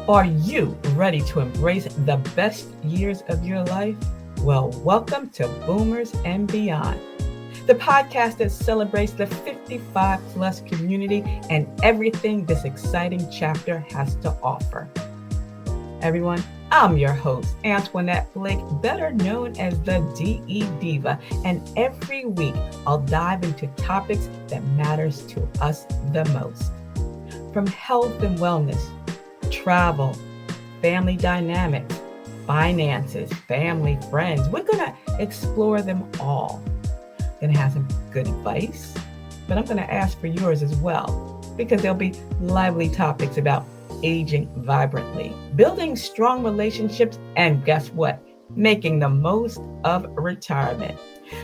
Are you ready to embrace the best years of your life? Well, welcome to Boomers and Beyond, the podcast that celebrates the 55 plus community and everything this exciting chapter has to offer. Everyone, I'm your host, Antionette Blake, better known as the DE Diva, and every week I'll dive into topics that matters to us the most. From health and wellness, travel, family dynamics, finances, family, friends. We're going to explore them all. Going to have some good advice, but I'm going to ask for yours as well, because there'll be lively topics about aging vibrantly, building strong relationships, and guess what? Making the most of retirement.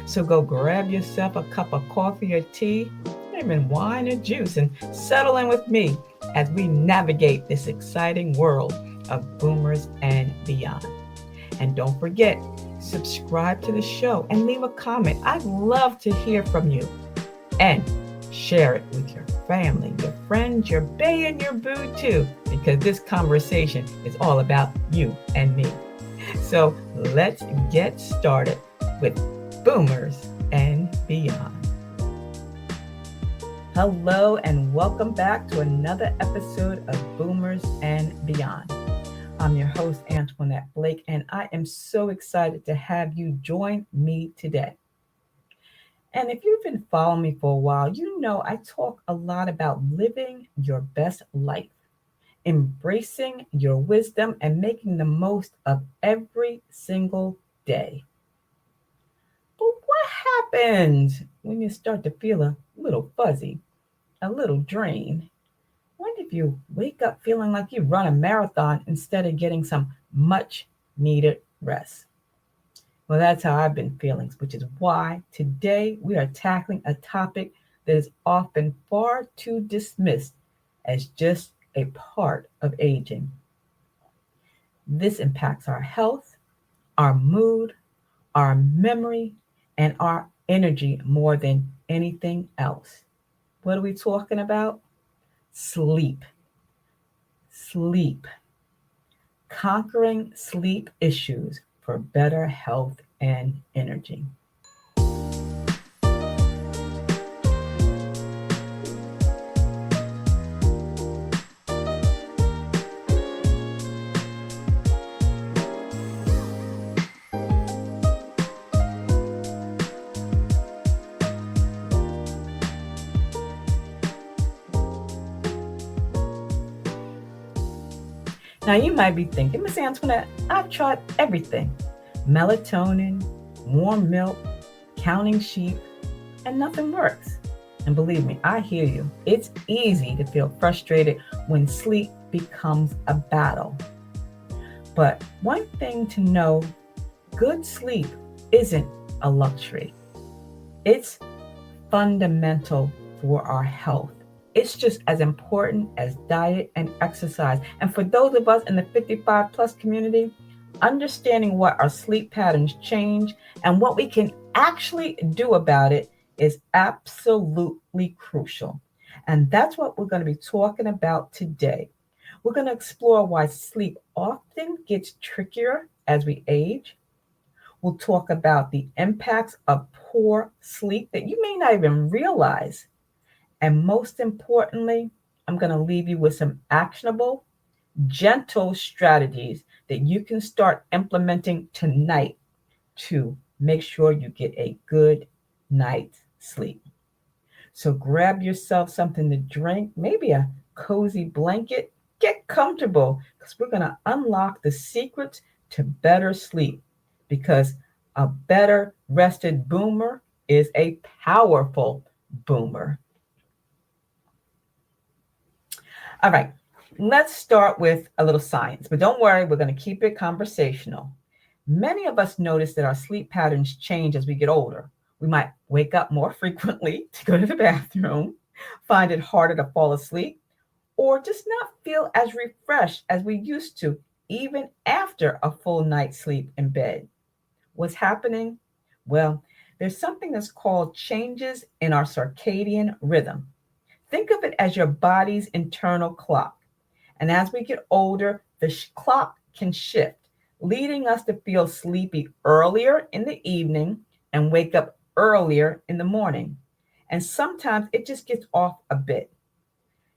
So go grab yourself a cup of coffee or tea, even wine or juice, and settle in with me as we navigate this exciting world of boomers and beyond. And don't forget, subscribe to the show and leave a comment. I'd love to hear from you. And share it with your family, your friends, your bae, and your boo too, because this conversation is all about you and me. So let's get started with Boomers and Beyond. Hello and welcome back to another episode of Boomers and Beyond. I'm your host, Antionette Blake, and I am so excited to have you join me today. And if you've been following me for a while, you know I talk a lot about living your best life, embracing your wisdom, and making the most of every single day. But what happens when you start to feel a little fuzzy, a little drained? What if you wake up feeling like you run a marathon instead of getting some much needed rest? Well, that's how I've been feeling, which is why today we are tackling a topic that is often far too dismissed as just a part of aging. This impacts our health, our mood, our memory, and our energy more than anything else. What are we talking about? Sleep. Sleep. Conquering sleep issues for better health and energy. Now you might be thinking, Miss Antoinette, I've tried everything. Melatonin, warm milk, counting sheep, and nothing works. And believe me, I hear you. It's easy to feel frustrated when sleep becomes a battle. But one thing to know, good sleep isn't a luxury. It's fundamental for our health. It's just as important as diet and exercise. And for those of us in the 55 plus community, understanding what our sleep patterns change and what we can actually do about it is absolutely crucial. And that's what we're going to be talking about today. We're going to explore why sleep often gets trickier as we age. We'll talk about the impacts of poor sleep that you may not even realize. And most importantly, I'm going to leave you with some actionable, gentle strategies that you can start implementing tonight to make sure you get a good night's sleep. So grab yourself something to drink, maybe a cozy blanket. Get comfortable because we're going to unlock the secrets to better sleep, because a better rested boomer is a powerful boomer. All right, let's start with a little science, but don't worry, we're going to keep it conversational. Many of us notice that our sleep patterns change as we get older. We might wake up more frequently to go to the bathroom, find it harder to fall asleep, or just not feel as refreshed as we used to, even after a full night's sleep in bed. What's happening? Well, there's something that's called changes in our circadian rhythm. Think of it as your body's internal clock. And as we get older, the clock can shift, leading us to feel sleepy earlier in the evening and wake up earlier in the morning. And sometimes it just gets off a bit.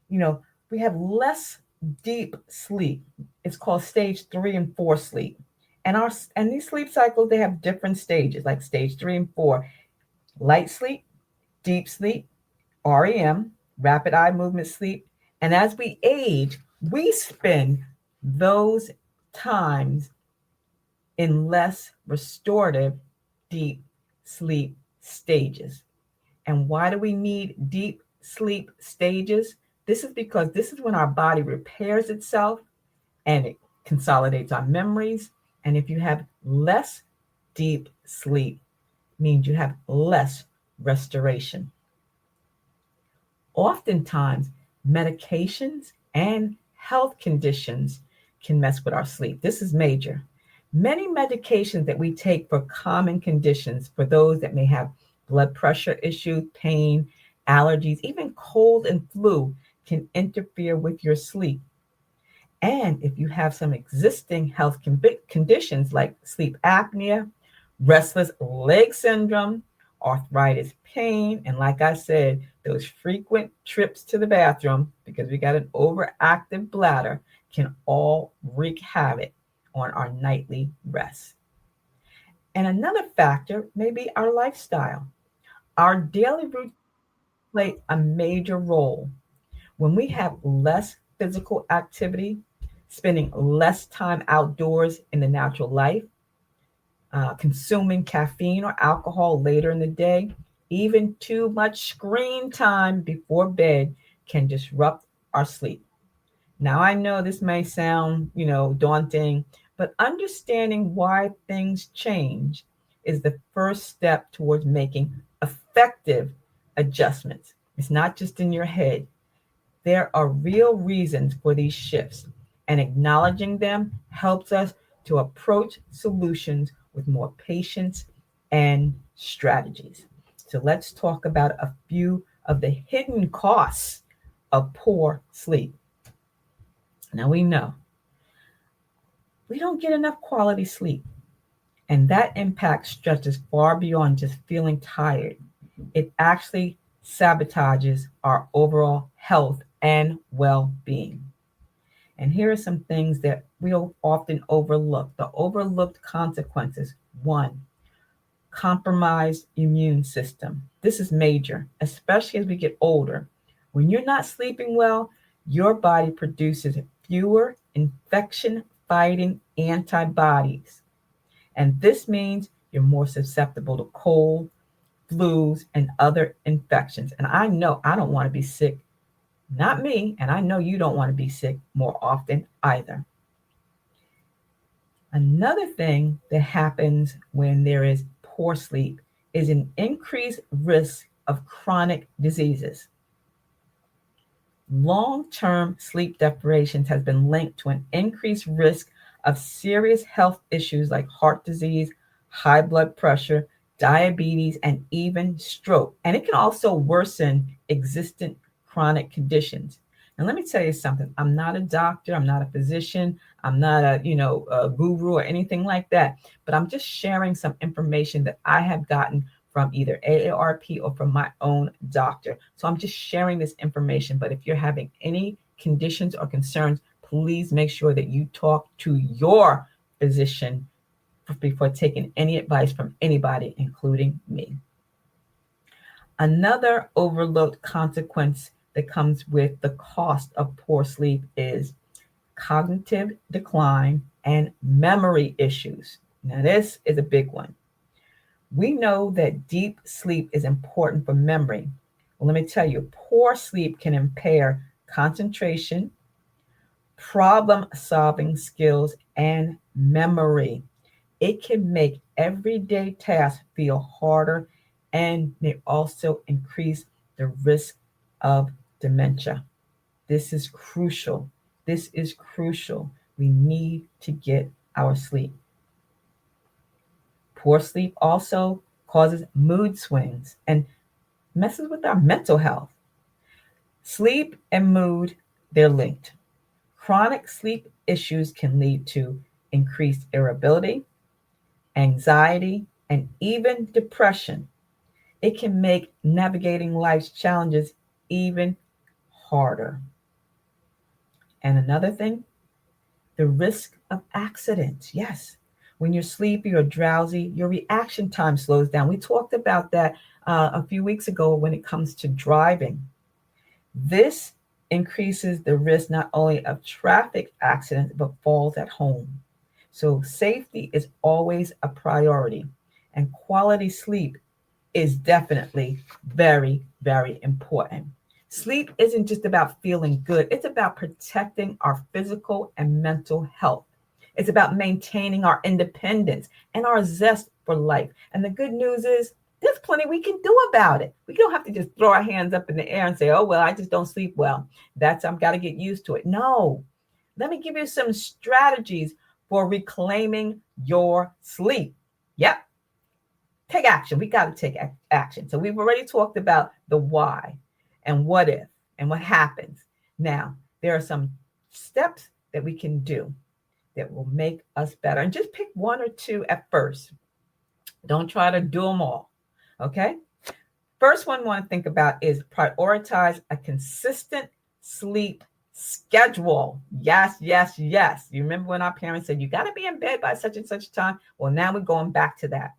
You know, we have less deep sleep. It's called stage 3 and 4 sleep. And these sleep cycles, they have different stages, like stage 3 and 4. Light sleep, deep sleep, REM, rapid eye movement sleep. And as we age, we spend those times in less restorative deep sleep stages. And why do we need deep sleep stages? This is because this is when our body repairs itself and it consolidates our memories. And if you have less deep sleep, means you have less restoration. Oftentimes, medications and health conditions can mess with our sleep. This is major. Many medications that we take for common conditions, for those that may have blood pressure issues, pain, allergies, even cold and flu, can interfere with your sleep. And if you have some existing health conditions like sleep apnea, restless leg syndrome, arthritis pain, and like I said, those frequent trips to the bathroom because we got an overactive bladder can all wreak havoc on our nightly rest. And another factor may be our lifestyle. Our daily routine play a major role. When we have less physical activity, spending less time outdoors in the natural light, consuming caffeine or alcohol later in the day, even too much screen time before bed can disrupt our sleep. Now, I know this may sound, daunting, but understanding why things change is the first step towards making effective adjustments. It's not just in your head. There are real reasons for these shifts, and acknowledging them helps us to approach solutions with more patience and strategies. So, let's talk about a few of the hidden costs of poor sleep. Now, we know we don't get enough quality sleep, and that impact stretches far beyond just feeling tired. It actually sabotages our overall health and well being. And here are some things that we'll often overlook, the overlooked consequences. One, compromised immune system. This is major, especially as we get older. When you're not sleeping well, your body produces fewer infection fighting antibodies. And this means you're more susceptible to cold, flus, and other infections. And I know I don't want to be sick, not me, and I know you don't want to be sick more often either. Another thing that happens when there is poor sleep is an increased risk of chronic diseases. Long-term sleep deprivation has been linked to an increased risk of serious health issues like heart disease, high blood pressure, diabetes, and even stroke. And it can also worsen existing chronic conditions. And let me tell you something. I'm not a doctor. I'm not a physician. I'm not a guru or anything like that. But I'm just sharing some information that I have gotten from either AARP or from my own doctor. So I'm just sharing this information. But if you're having any conditions or concerns, please make sure that you talk to your physician before taking any advice from anybody, including me. Another overlooked consequence that comes with the cost of poor sleep is cognitive decline and memory issues. Now, this is a big one. We know that deep sleep is important for memory. Well, let me tell you, poor sleep can impair concentration, problem solving skills, and memory. It can make everyday tasks feel harder and may also increase the risk of dementia. This is crucial. This is crucial. We need to get our sleep. Poor sleep also causes mood swings and messes with our mental health. Sleep and mood, they're linked. Chronic sleep issues can lead to increased irritability, anxiety, and even depression. It can make navigating life's challenges even harder. And another thing, the risk of accidents. Yes, when you're sleepy or drowsy, your reaction time slows down. We talked about that a few weeks ago when it comes to driving. This increases the risk not only of traffic accidents, but falls at home. So safety is always a priority, and quality sleep is definitely very, very important. Sleep isn't just about feeling good, it's about protecting our physical and mental health. It's about maintaining our independence and our zest for life. And the good news is, there's plenty we can do about it. We don't have to just throw our hands up in the air and say, oh, well, I just don't sleep well. I've got to get used to it. No, let me give you some strategies for reclaiming your sleep. Yep. Take action. We got to take action. So we've already talked about the why and what if and what happens. Now, there are some steps that we can do that will make us better. And just pick one or two at first. Don't try to do them all. Okay? First one I want to think about is prioritize a consistent sleep schedule. Yes, yes, yes. You remember when our parents said, you got to be in bed by such and such time? Well, now we're going back to that.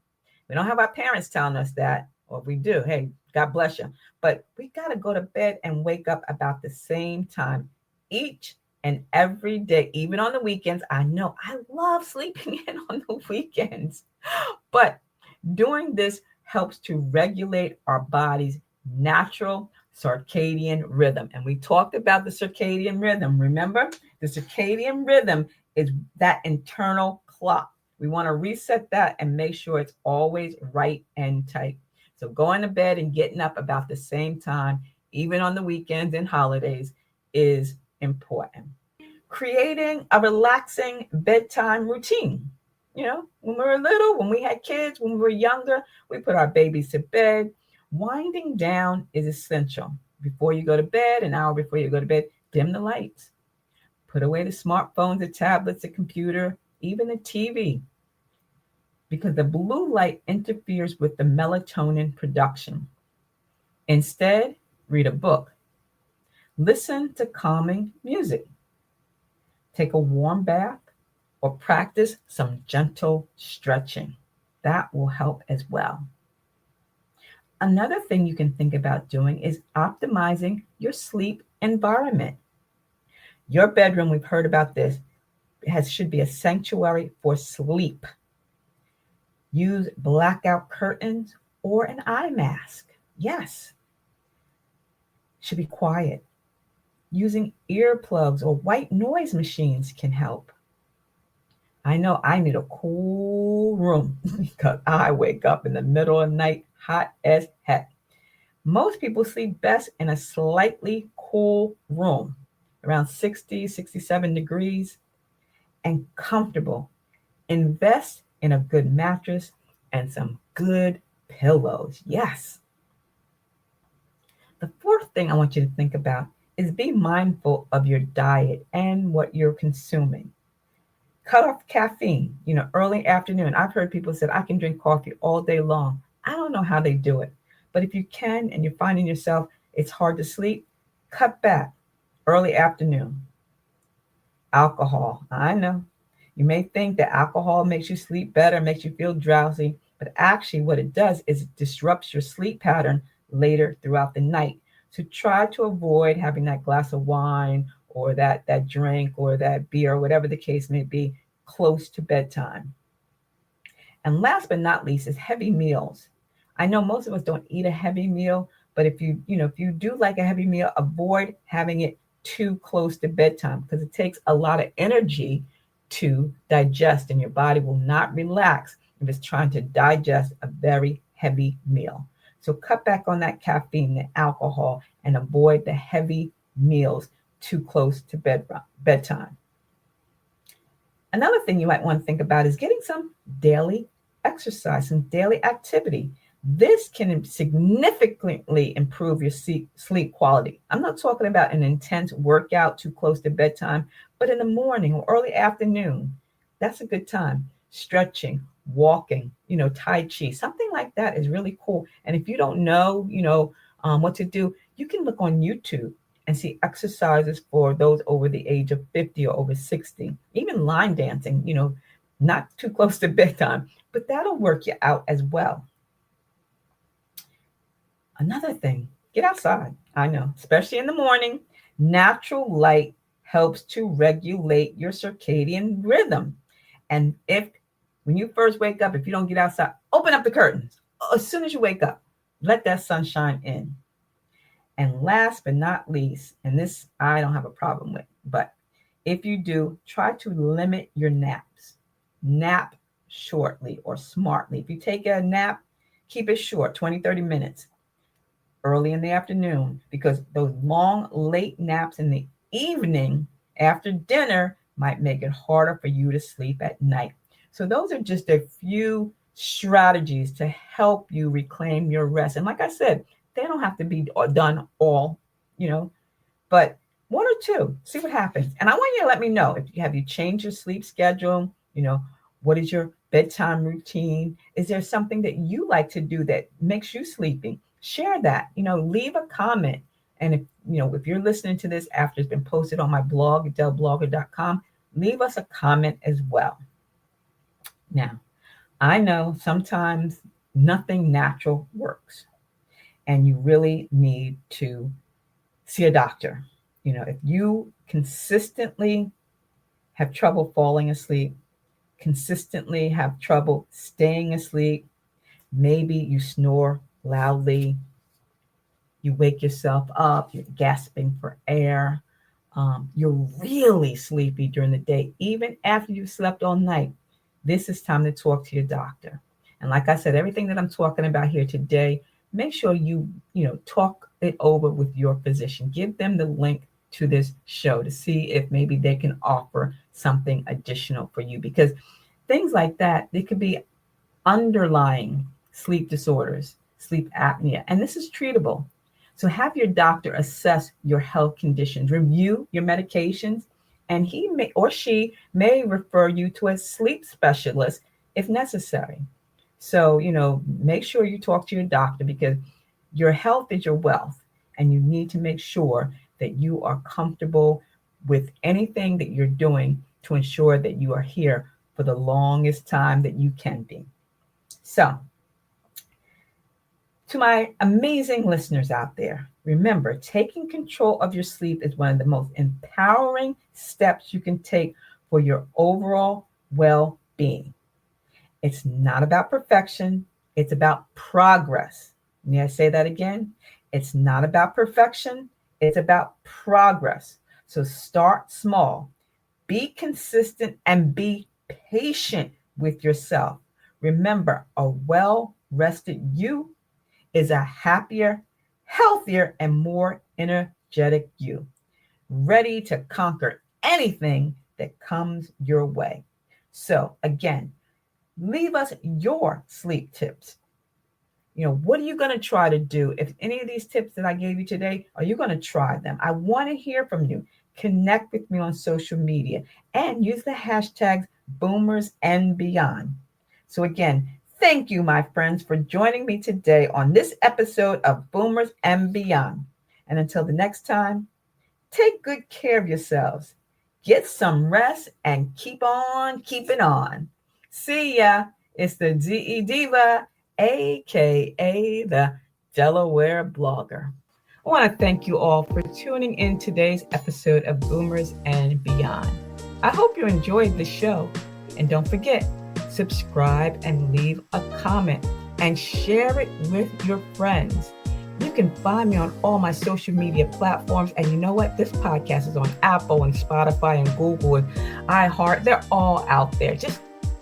We don't have our parents telling us that, or if we do, hey, God bless you. But we got to go to bed and wake up about the same time each and every day, even on the weekends. I know I love sleeping in on the weekends, but doing this helps to regulate our body's natural circadian rhythm. And we talked about the circadian rhythm. Remember, the circadian rhythm is that internal clock. We want to reset that and make sure it's always right and tight. So going to bed and getting up about the same time, even on the weekends and holidays, is important. Creating a relaxing bedtime routine. You know, when we were little, when we had kids, when we were younger, we put our babies to bed. Winding down is essential. Before you go to bed, an hour before you go to bed, dim the lights. Put away the smartphones, the tablets, the computer, even the TV, because the blue light interferes with the melatonin production. Instead, read a book. Listen to calming music. Take a warm bath or practice some gentle stretching. That will help as well. Another thing you can think about doing is optimizing your sleep environment. Your bedroom, we've heard about this, should be a sanctuary for sleep. Use blackout curtains or an eye mask. Yes. Should be quiet. Using earplugs or white noise machines can help. I know I need a cool room because I wake up in the middle of the night hot as heck. Most people sleep best in a slightly cool room, around 60, 67 degrees, and comfortable. Invest in a good mattress and some good pillows. Yes. The fourth thing I want you to think about is be mindful of your diet and what you're consuming. Cut off caffeine, early afternoon. I've heard people say, I can drink coffee all day long. I don't know how they do it. But if you can and you're finding yourself, it's hard to sleep, cut back early afternoon. Alcohol. I know. You may think that alcohol makes you sleep better, makes you feel drowsy, but actually what it does is it disrupts your sleep pattern later throughout the night. So try to avoid having that glass of wine or that drink or that beer, whatever the case may be, close to bedtime. And last but not least is heavy meals. I know most of us don't eat a heavy meal, but if you do like a heavy meal, avoid having it too close to bedtime because it takes a lot of energy to digest and your body will not relax if it's trying to digest a very heavy meal. So cut back on that caffeine, the alcohol, and avoid the heavy meals too close to bedtime. Another thing you might want to think about is getting some daily exercise, some daily activity. This can significantly improve your sleep quality. I'm not talking about an intense workout too close to bedtime, But in the morning or early afternoon, that's a good time. Stretching, walking, Tai Chi, something like that is really cool. And if you don't know, what to do, you can look on YouTube and see exercises for those over the age of 50 or over 60. Even line dancing, not too close to bedtime, but that'll work you out as well. Another thing, get outside. I know, especially in the morning. Natural light helps to regulate your circadian rhythm. And when you first wake up, if you don't get outside, open up the curtains as soon as you wake up. Let that sunshine in. And last but not least, and this I don't have a problem with, but if you do, try to limit your naps. Nap shortly or smartly. If you take a nap, keep it short, 20, 30 minutes early in the afternoon, because those long, late naps in the evening after dinner might make it harder for you to sleep at night. So those are just a few strategies to help you reclaim your rest. And like I said, they don't have to be done all, but one or two, see what happens. And I want you to let me know if you have changed your sleep schedule, what is your bedtime routine? Is there something that you like to do that makes you sleepy? Share that, leave a comment. And if you're listening to this after it's been posted on my blog, adelblogger.com, leave us a comment as well. Now, I know sometimes nothing natural works and you really need to see a doctor. If you consistently have trouble falling asleep, consistently have trouble staying asleep, maybe you snore loudly, you wake yourself up, you're gasping for air, you're really sleepy during the day, even after you've slept all night, this is time to talk to your doctor. And like I said, everything that I'm talking about here today, make sure you talk it over with your physician. Give them the link to this show to see if maybe they can offer something additional for you, because things like that, they could be underlying sleep disorders, sleep apnea, and this is treatable. So have your doctor assess your health conditions, review your medications, and he may or she may refer you to a sleep specialist if necessary. So, make sure you talk to your doctor, because your health is your wealth, and you need to make sure that you are comfortable with anything that you're doing to ensure that you are here for the longest time that you can be. So, to my amazing listeners out there, remember, taking control of your sleep is one of the most empowering steps you can take for your overall well-being. It's not about perfection, it's about progress. May I say that again? It's not about perfection, it's about progress. So start small, be consistent, and be patient with yourself. Remember, a well-rested you is a happier, healthier, and more energetic you, ready to conquer anything that comes your way. So again, leave us your sleep tips. What are you going to try to do? If any of these tips that I gave you today, are you going to try them? I want to hear from you. Connect with me on social media and use the hashtags boomers and beyond. So again, thank you, my friends, for joining me today on this episode of Boomers and Beyond. And until the next time, take good care of yourselves. Get some rest and keep on keeping on. See ya. It's the DE Diva, a.k.a. the Delaware Blogger. I want to thank you all for tuning in today's episode of Boomers and Beyond. I hope you enjoyed the show. And don't forget, subscribe and leave a comment and share it with your friends. You can find me on all my social media platforms. And you know what? This podcast is on Apple and Spotify and Google and iHeart. They're all out there. Just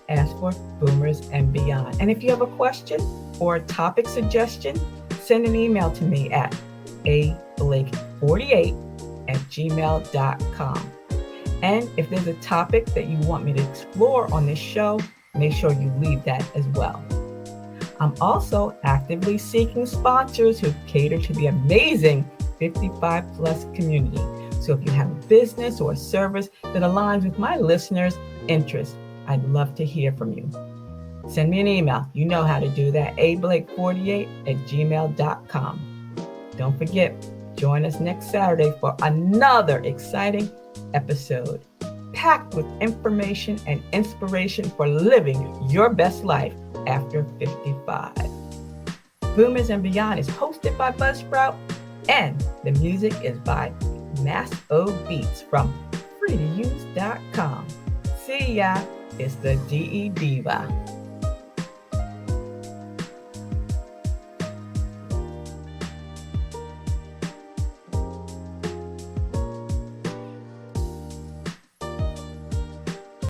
ask for Boomers and Beyond. And if you have a question or a topic suggestion, send an email to me at ablake48@gmail.com. And if there's a topic that you want me to explore on this show, make sure you leave that as well. I'm also actively seeking sponsors who cater to the amazing 55 plus community. So if you have a business or a service that aligns with my listeners' interests, I'd love to hear from you. Send me an email. You know how to do that. ablake48@gmail.com. Don't forget, join us next Saturday for another exciting episode packed with information and inspiration for living your best life after 55. Boomers and Beyond is hosted by Buzzsprout, and the music is by Mass O Beats from freetouse.com. See ya, it's the DE Diva.